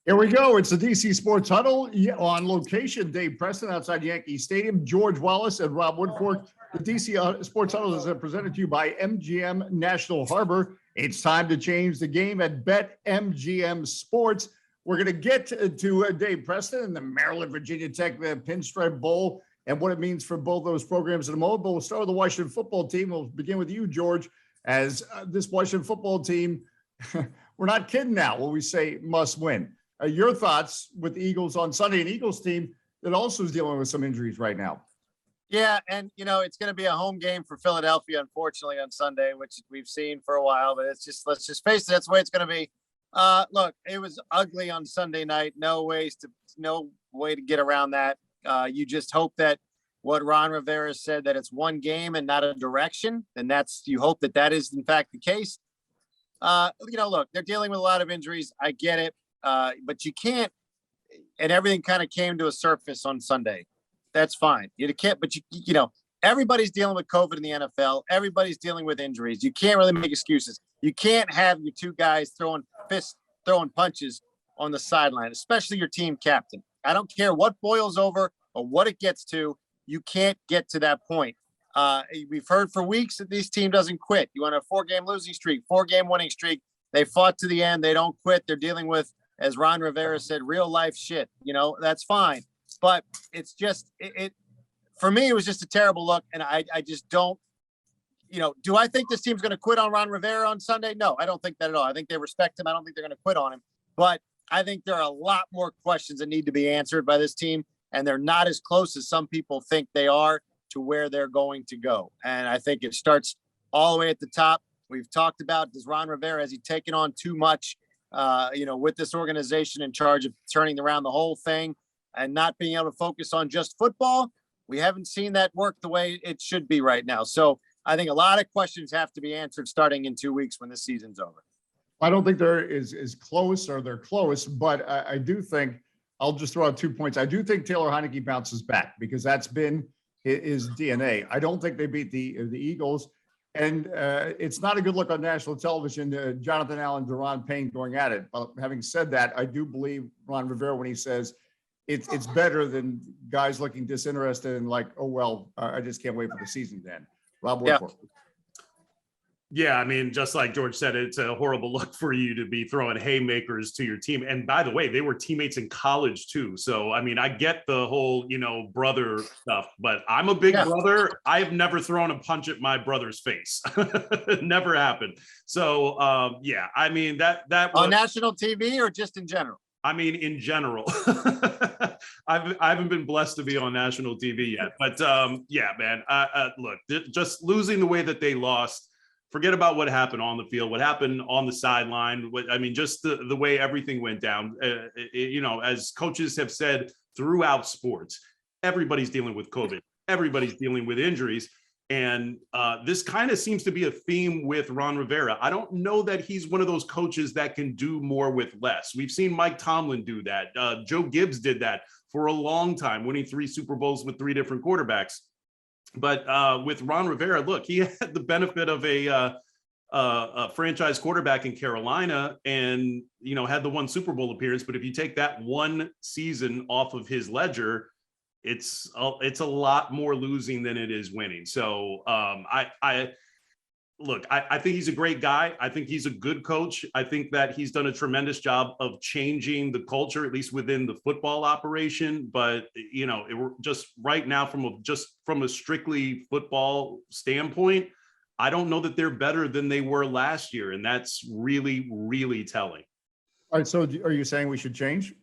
Here we go. It's the DC Sports Huddle on location. Dave Preston outside Yankee Stadium. George Wallace and Rob Woodfork. The DC Sports Huddle is presented to you by MGM National Harbor. It's time to change the game at BetMGM Sports. We're going to get to Dave Preston and the Maryland Virginia Tech Pinstripe Bowl and what it means for both those programs in a moment. But we'll start with the Washington football team. We'll begin with you, George, as this Washington football team, we're not kidding now when we say must win. Your thoughts with the Eagles on Sunday, an Eagles team that also is dealing with some injuries right now. Yeah, and, it's going to be a home game for Philadelphia, unfortunately, on Sunday, which we've seen for a while. But let's just face it, that's the way it's going to be. Look, it was ugly on Sunday night. No way to get around that. You just hope that what Ron Rivera said, that it's one game and not a direction, and you hope that is, in fact, the case. Look, they're dealing with a lot of injuries. I get it. But you can't, and everything kind of came to a surface on Sunday. That's fine. You can't, but everybody's dealing with COVID in the NFL. Everybody's dealing with injuries. You can't really make excuses. You can't have your two guys throwing punches on the sideline, especially your team captain. I don't care what boils over or what it gets to. You can't get to that point. We've heard for weeks that this team doesn't quit. You want a 4-game losing streak, 4-game winning streak. They fought to the end. They don't quit. They're dealing with, as Ron Rivera said, real life shit. That's fine. But it's just, for me, it was just a terrible look. And I just don't, do I think this team's going to quit on Ron Rivera on Sunday? No, I don't think that at all. I think they respect him. I don't think they're going to quit on him. But I think there are a lot more questions that need to be answered by this team. And they're not as close as some people think they are to where they're going to go. And I think it starts all the way at the top. We've talked about, does Ron Rivera, has he taken on too much, with this organization in charge of turning around the whole thing and not being able to focus on just football? We haven't seen that work the way it should be right now. So I think a lot of questions have to be answered starting in 2 weeks when the season's over. I don't think they're as close, or they're close, but I do think, I'll just throw out 2 points. I do think Taylor Heineke bounces back because that's been his DNA. I don't think they beat the Eagles. And it's not a good look on national television, Jonathan Allen, Deron Payne going at it. But having said that, I do believe Ron Rivera when he says it's better than guys looking disinterested and like, oh, well, I just can't wait for the season then. Rob Woodfork. Yeah, I mean, just like George said, it's a horrible look for you to be throwing haymakers to your team. And by the way, they were teammates in college too. So, I mean, I get the whole, brother stuff, but I'm a big brother. I have never thrown a punch at my brother's face. Never happened. So, I mean, that was on national TV or just in general? I mean, in general. I haven't been blessed to be on national TV yet, but man, look, just losing the way that they lost. Forget about what happened on the field, what happened on the sideline. Just the way everything went down. As coaches have said throughout sports, everybody's dealing with COVID. Everybody's dealing with injuries. And this kind of seems to be a theme with Ron Rivera. I don't know that he's one of those coaches that can do more with less. We've seen Mike Tomlin do that. Joe Gibbs did that for a long time, winning 3 Super Bowls with 3 different quarterbacks. But with Ron Rivera, look, he had the benefit of a franchise quarterback in Carolina and, had the 1 Super Bowl appearance. But if you take that 1 season off of his ledger, it's a lot more losing than it is winning. So I think he's a great guy. I think he's a good coach. I think that he's done a tremendous job of changing the culture, at least within the football operation. But, just right now from a strictly football standpoint, I don't know that they're better than they were last year. And that's really, really telling. All right. So are you saying we should change?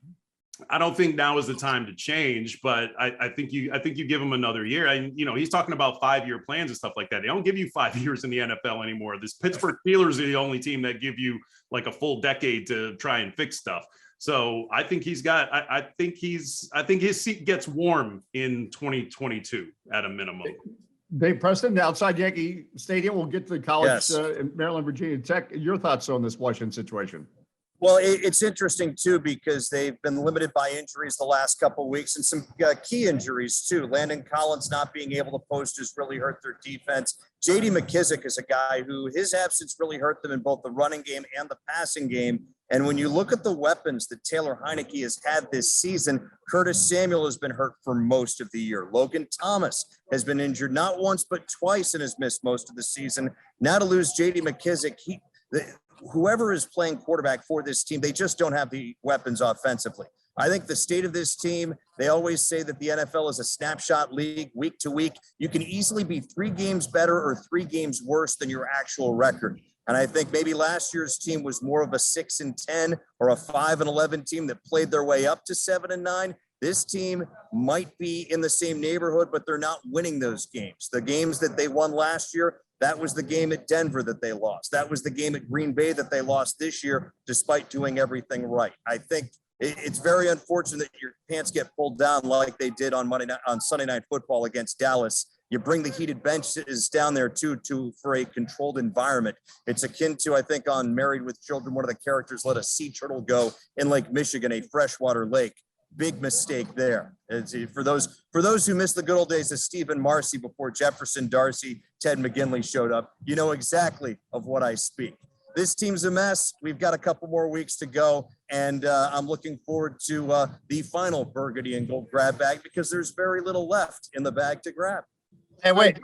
I don't think now is the time to change, but I think you give him another year. And he's talking about 5-year plans and stuff like that. They don't give you 5 years in the NFL anymore. This Pittsburgh Steelers are the only team that give you like a full decade to try and fix stuff. So I think I think his seat gets warm in 2022 at a minimum. Dave Preston, outside Yankee Stadium. We'll get to the college, Yes. Maryland, Virginia Tech. Your thoughts on this Washington situation? Well, it's interesting too because they've been limited by injuries the last couple of weeks and some key injuries too. Landon Collins not being able to post has really hurt their defense. J.D. McKissick is a guy who his absence really hurt them in both the running game and the passing game. And when you look at the weapons that Taylor Heineke has had this season, Curtis Samuel has been hurt for most of the year. Logan Thomas has been injured not once but twice and has missed most of the season. Now to lose J.D. McKissick, whoever is playing quarterback for this team, they just don't have the weapons offensively. I think the state of this team, they always say that the NFL is a snapshot league week to week. You can easily be 3 games better or 3 games worse than your actual record. And I think maybe last year's team was more of a 6-10 or a 5-11 team that played their way up to 7-9. This team might be in the same neighborhood, but they're not winning those games. The games that they won last year, that was the game at Denver that they lost. That was the game at Green Bay that they lost this year, despite doing everything right. I think it's very unfortunate that your pants get pulled down like they did on Sunday Night Football against Dallas. You bring the heated benches down there too, for a controlled environment. It's akin to, I think, on Married with Children, one of the characters let a sea turtle go in Lake Michigan, a freshwater lake. Big mistake there. For those who miss the good old days of Stephen Marcy before Jefferson Darcy, Ted McGinley showed up, you know exactly of what I speak. This team's a mess. We've got a couple more weeks to go, and I'm looking forward to the final Burgundy and Gold grab bag because there's very little left in the bag to grab. And wait,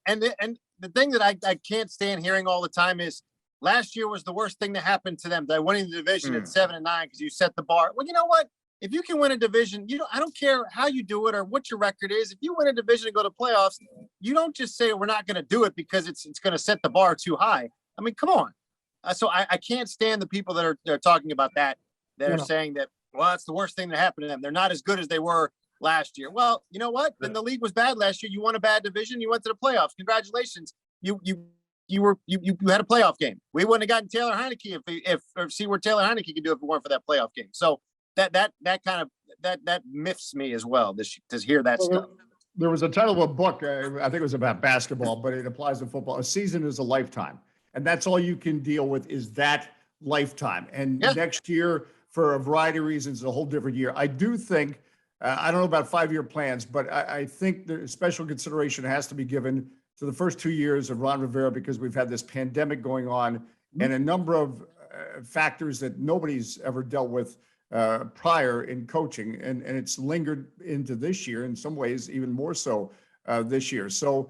and the thing that I can't stand hearing all the time is last year was the worst thing that happened to them. They're winning the division at 7-9 because you set the bar. Well, you know what? If you can win a division, I don't care how you do it or what your record is. If you win a division and go to playoffs, you don't just say we're not going to do it because it's going to set the bar too high. I mean, come on. So I can't stand the people that are talking about that are saying that, well, it's the worst thing that happened to them. They're not as good as they were last year. Well, you know what? Then the league was bad last year. You won a bad division. You went to the playoffs. Congratulations. You had a playoff game. We wouldn't have gotten Taylor Heineke if see where Taylor Heineke could do if it weren't for that playoff game. So that kind of miffs me as well to hear that stuff. There was a title of a book, I think it was about basketball, but it applies to football. A season is a lifetime. And that's all you can deal with is that lifetime. And next year, for a variety of reasons, is a whole different year. I do think, I don't know about 5-year plans, but I think the special consideration has to be given to the first 2 years of Ron Rivera because we've had this pandemic going on and a number of factors that nobody's ever dealt with prior in coaching. And it's lingered into this year, in some ways, even more so this year. So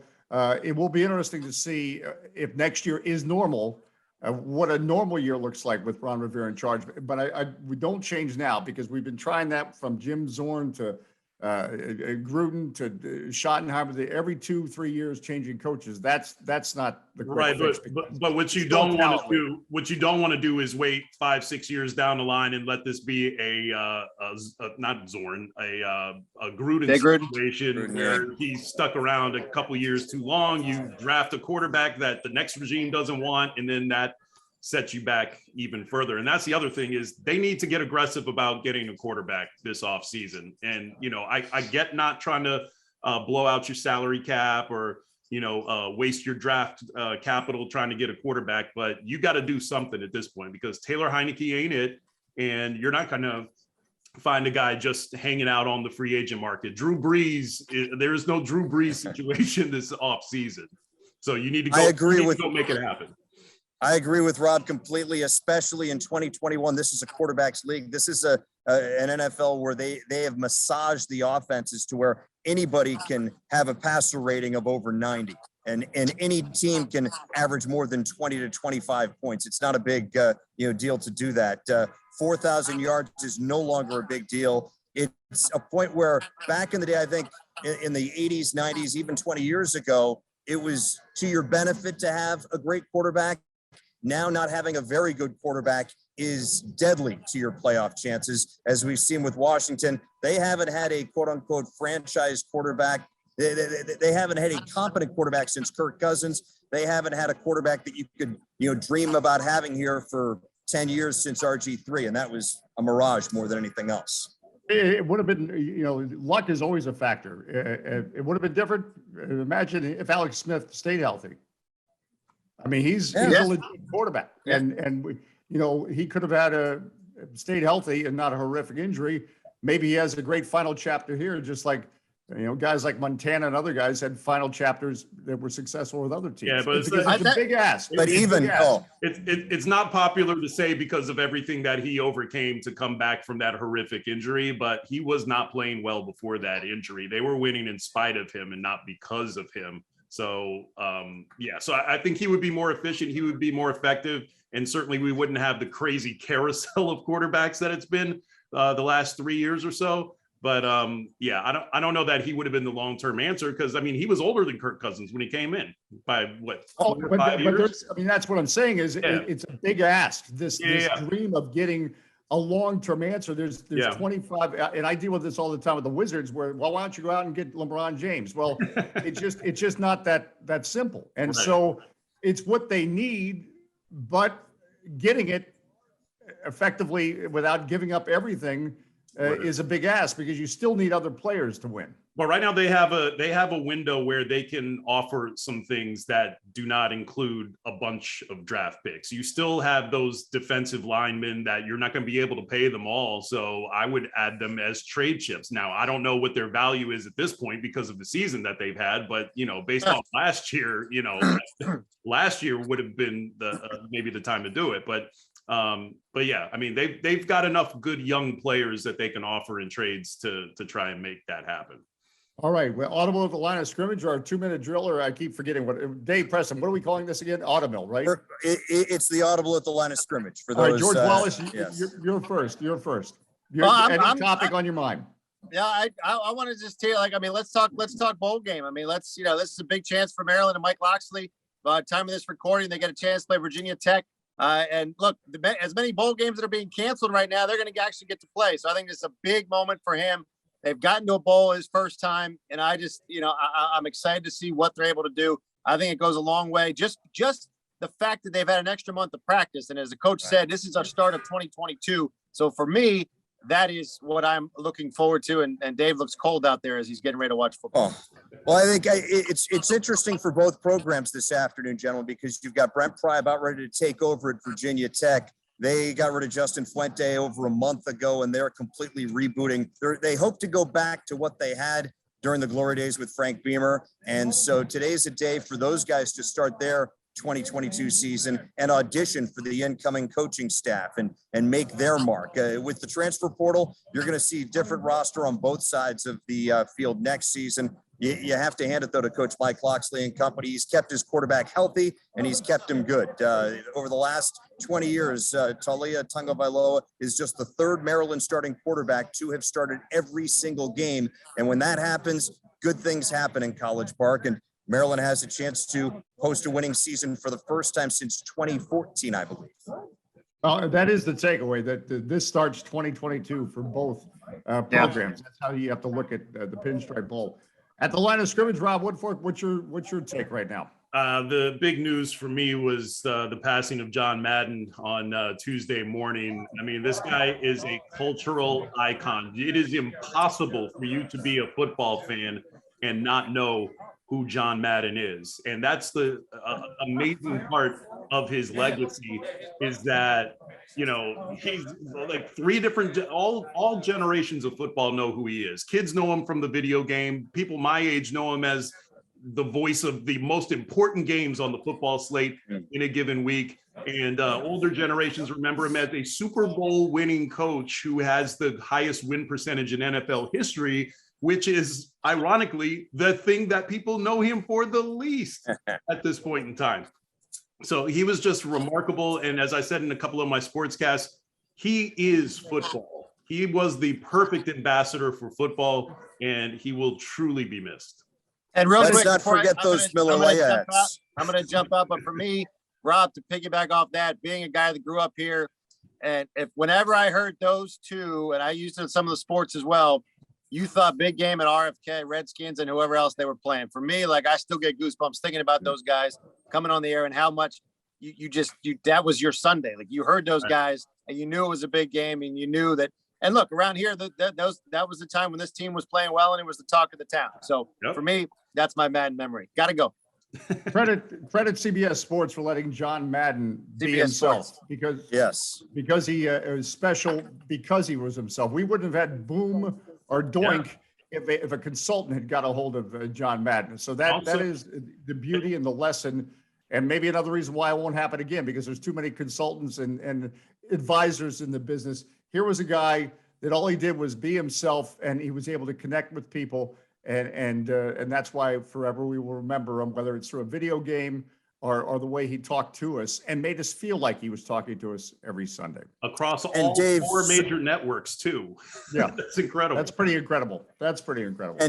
it will be interesting to see if next year is normal, what a normal year looks like with Ron Rivera in charge. But we don't change now because we've been trying that from Jim Zorn to Gruden to Schottenheimer. Every 2-3 years changing coaches. That's not the right. But what you don't want to do is wait 5-6 years down the line and let this be a not Zorn, a Gruden situation where he's stuck around a couple years too long. You draft a quarterback that the next regime doesn't want, and then that sets you back even further. And that's the other thing is they need to get aggressive about getting a quarterback this offseason. And, I get not trying to blow out your salary cap or, waste your draft capital trying to get a quarterback, but you got to do something at this point because Taylor Heineke ain't it. And you're not going to find a guy just hanging out on the free agent market. Drew Brees, there is no Drew Brees situation this offseason. So you need to go make it happen. I agree with Rob completely, especially in 2021. This is a quarterback's league. This is an NFL where they have massaged the offenses to where anybody can have a passer rating of over 90, and any team can average more than 20 to 25 points. It's not a big deal to do that. 4,000 yards is no longer a big deal. It's a point where back in the day, I think in the 80s, 90s, even 20 years ago, it was to your benefit to have a great quarterback. Now, not having a very good quarterback is deadly to your playoff chances. As we've seen with Washington, they haven't had a quote unquote franchise quarterback. They haven't had a competent quarterback since Kirk Cousins. They haven't had a quarterback that you could, dream about having here for 10 years since RG3. And that was a mirage more than anything else. It would have been, luck is always a factor. It would have been different. Imagine if Alex Smith stayed healthy. I mean, he's a legit quarterback, and he could have had stayed healthy and not a horrific injury. Maybe he has a great final chapter here, just like, guys like Montana and other guys had final chapters that were successful with other teams. Yeah, but it's a big ask. But it's not popular to say because of everything that he overcame to come back from that horrific injury, but he was not playing well before that injury. They were winning in spite of him and not because of him. So, so I think he would be more efficient. He would be more effective. And certainly we wouldn't have the crazy carousel of quarterbacks that it's been the last 3 years or so. But I don't know that he would have been the long-term answer because he was older than Kirk Cousins when he came in by what? 5 years? That's what I'm saying is it's a big ask. This dream of getting a long-term answer. There's 25, and I deal with this all the time with the Wizards. Where why don't you go out and get LeBron James? Well, it's just not that simple. And so it's what they need, but getting it effectively without giving up everything. Is a big ask because you still need other players to win. But right now they have a window where they can offer some things that do not include a bunch of draft picks. You still have those defensive linemen that you're not going to be able to pay them all. So I would add them as trade chips. Now, I don't know what their value is at this point because of the season that they've had, but based on last year, last year would have been maybe the time to do it. But yeah, they've got enough good young players that they can offer in trades to try and make that happen. All right. Well, audible at the line of scrimmage or our 2-minute drill, or I keep forgetting what Dave Preston. What are we calling this again? Audible, right? It's the audible at the line of scrimmage for those. All right, George Wallace, yes. you're first. You're first. Any topic on your mind? Yeah, I want to just tell you, let's talk bowl game. This is a big chance for Maryland and Mike Loxley. By the time of this recording, they get a chance to play Virginia Tech. And look, as many bowl games that are being canceled right now, they're going to actually get to play. So I think it's a big moment for him. They've gotten to a bowl his first time, and I just, I'm excited to see what they're able to do. I think it goes a long way. Just the fact that they've had an extra month of practice, and as the coach said, this is our start of 2022. So for me, that is what I'm looking forward to. And Dave looks cold out there as he's getting ready to watch football. Well, I think it's interesting for both programs this afternoon, gentlemen, because you've got Brent Pry about ready to take over at Virginia Tech. They got rid of Justin Fuente over a month ago, and they're completely rebooting. They hope to go back to what they had during the glory days with Frank Beamer. And so today's a day for those guys to start their 2022 season and audition for the incoming coaching staff and make their mark. With the transfer portal, you're going to see different roster on both sides of the field next season. You have to hand it, though, to Coach Mike Loxley and company. He's kept his quarterback healthy, and he's kept him good. Over the last 20 years, Talia Tagovailoa is just the third Maryland starting quarterback to have started every single game. And when that happens, good things happen in College Park. And Maryland has a chance to host a winning season for the first time since 2014, I believe. Well, that is the takeaway, that this starts 2022 for both programs. That's how you have to look at the Pinstripe Bowl. At the line of scrimmage, Rob Woodfork, what's your take right now? The big news for me was the passing of John Madden on Tuesday morning. This guy is a cultural icon. It is impossible for you to be a football fan and not know who John Madden is. And that's the amazing part of his legacy, is that, he's like three different, all generations of football know who he is. Kids know him from the video game. People my age know him as the voice of the most important games on the football slate in a given week. And older generations remember him as a Super Bowl winning coach who has the highest win percentage in NFL history, which is ironically the thing that people know him for the least at this point in time. So he was just remarkable. And as I said in a couple of my sportscasts, he is football. He was the perfect ambassador for football, and he will truly be missed. And real Let's quick, not forget those Miller Layettes. I'm going to jump up, but for me, Rob, to piggyback off that, being a guy that grew up here, and whenever I heard those two, and I used it in some of the sports as well, you thought big game at RFK, Redskins, and whoever else they were playing. For me, I still get goosebumps thinking about those guys coming on the air and how much you that was your Sunday. You heard those guys and you knew it was a big game, and you knew that. And look, around here, that was the time when this team was playing well and it was the talk of the town. So for me, that's my Madden memory. Got to go. Credit CBS Sports for letting John Madden be CBS himself Sports. because he is special because he was himself. We wouldn't have had Boom or Doink if a consultant had got a hold of John Madden. So that Also- is the beauty and the lesson, and maybe another reason why it won't happen again, because there's too many consultants and advisors in the business. Here was a guy that all he did was be himself, and he was able to connect with people. And that's why forever we will remember him, whether it's through a video game or the way he talked to us and made us feel like he was talking to us every Sunday. Across And all Dave, 4 major networks too. Yeah, That's incredible. that's pretty incredible. That's pretty incredible.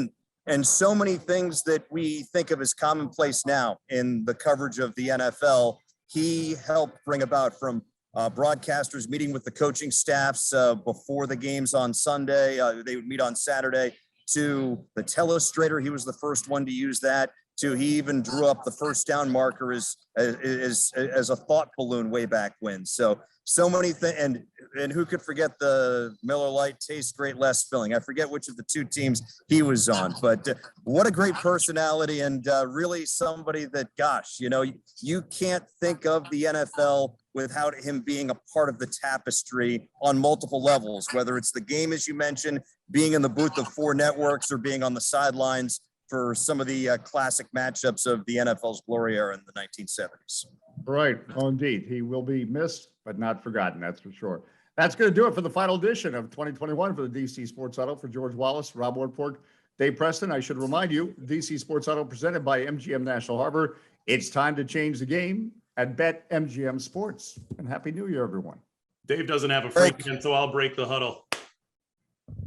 And so many things that we think of as commonplace now in the coverage of the NFL, he helped bring about, from broadcasters meeting with the coaching staffs before the games on Sunday. They would meet on Saturday, to the telestrator. He was the first one to use that, to he even drew up the first down marker as a thought balloon way back when. So many things. And who could forget the Miller Lite tastes great, less filling? I forget which of the 2 teams he was on, but what a great personality, and really somebody that, gosh, you can't think of the NFL without him being a part of the tapestry on multiple levels, whether it's the game, as you mentioned, being in the booth of 4 networks, or being on the sidelines for some of the classic matchups of the NFL's glory era in the 1970s. Right. Oh, indeed. He will be missed, but not forgotten. That's for sure. That's going to do it for the final edition of 2021 for the DC Sports Huddle. For George Wallace, Rob Woodfork, Dave Preston, I should remind you, DC Sports Huddle presented by MGM National Harbor. It's time to change the game at Bet MGM Sports. And Happy New Year, everyone. Dave doesn't have a free hand, so I'll break the huddle.